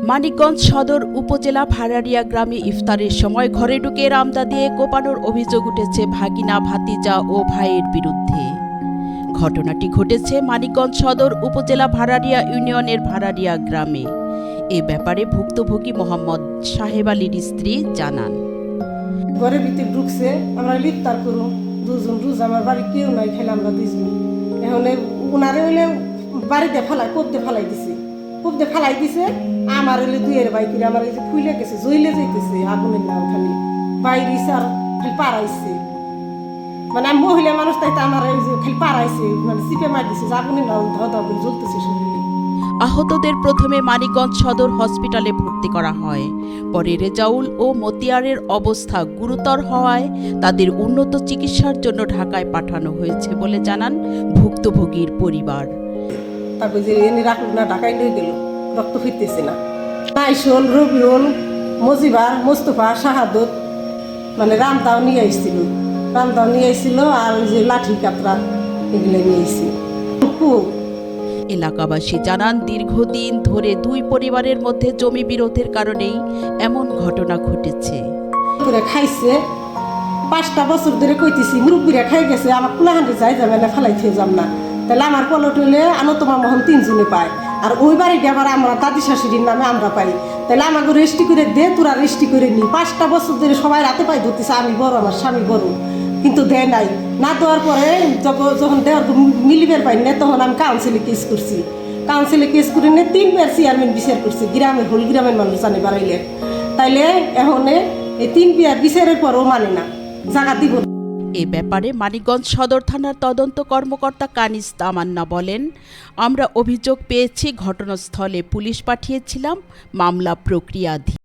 মানিকগঞ্জ সদর উপজেলা ভাড়ারিয়া গ্রামে ইফতারের সময় ঘরে ঢুকে রামদা দিয়ে কোপানোর অভিযোগ উঠেছে ভাগিনা, ভাতিজা ও ভাইয়ের বিরুদ্ধে। ঘটনাটি ঘটেছে মানিকগঞ্জ সদর উপজেলা ভাড়ারিয়া ইউনিয়নের ভাড়ারিয়া গ্রামে। এ ব্যাপারে ভুক্তভোগী মোহাম্মদ সাহেব আলীর স্ত্রী জানান, ঘরের ভিতরে ঢুকছে, আমরা ইফতার করুন দুজন, রোজ আমার বাড়ি কেউ নাই, খেলে আমরা দুজন। এখন উনারে হইলে বাড়িতে ফেলাই, কোপতে ফেলাই দিছে, কোপতে ফেলাই দিছে। আমার হইলে দুইয়ের বাইক আমার এই যে ফুলে গেছে, জ্বলে যাইতেছে আগুনের নাম, খালি বাইরে আর খালি পাড়াইছে। মানে আমি মহিলা মানুষ তাই আমার এই যে খালি পাড়াইছে, মানে চিপে মার দিছে, আগুনের নাম ধোয়া ধোয়া করে জ্বলতেছে শরীরে। আহতদের প্রথমে মানিকগঞ্জ সদর হসপিটালে ভর্তি করা হয়। পরে রেজাউল ও মতিয়ারের অবস্থা গুরুতর হওয়ায় তাদের উন্নত চিকিৎসার জন্য ঢাকায় পাঠানো হয়েছে বলে জানান ভুক্তভোগীর পরিবার। তারপর যে এনে রাখলো না, ঢাকায় নিয়ে গেল, রক্ত ফিরতেছে না। আইসল, রবিউল, মজিবার, মোস্তফা, শাহাদত, মানে রামদাও নিয়ে আসছিল, রামদাও নিয়ে আসছিল, আর ওই যে লাঠি কাতরা এগুলো নিয়ে আসছিল। এলাকাবাসী জানান, দীর্ঘদিন ধরে দুই পরিবারের মধ্যে জমি বিরোধের কারণেই এমন ঘটনা ঘটেছে। খাইছে 5টা বছর ধরে কইতেছি, মুরব্বীরা খাই গেছে, আমার কুলাহান্ডি যাই যাবে না, ফেলাই থেকে যাম না। তাহলে আমার পলট হইলে আনতমা মোহন 3 জনে পায়, আর ওই বাড়িটা আবার আমরা দাদি শাশুড়ির নামে আমরা পাই। তাহলে আমাকে রেজিস্ট্রি করে দে, তোরা রেজিস্ট্রি করে নি। 5টা বছর ধরে সবাই রাতে পাই ধরতেছে, আমি বড়, আমার স্বামী বড়, কিন্তু দেয় নাই। না দেওয়ার পরে যখন দেওয়ার মিলিবের পাই না, তখন আমি কাউন্সিলে কেস করছি। কাউন্সিলে কেস করে নিয়ে 3বার চেয়ারম্যান বিচার করছি, গ্রামের হোল গ্রামের মানুষ জানে বাড়াইলে। তাইলে এখন এই 3বার বিচারের পরও মানে না, জায়গা দিব। এ ব্যাপারে মানিকগঞ্জ সদর থানার তদন্ত কর্মকর্তা কানিজ তামান্না বলেন, আমরা অভিযোগ পেয়েছি, ঘটনাস্থলে পুলিশ পাঠিয়েছিলাম, মামলা প্রক্রিয়াধীন।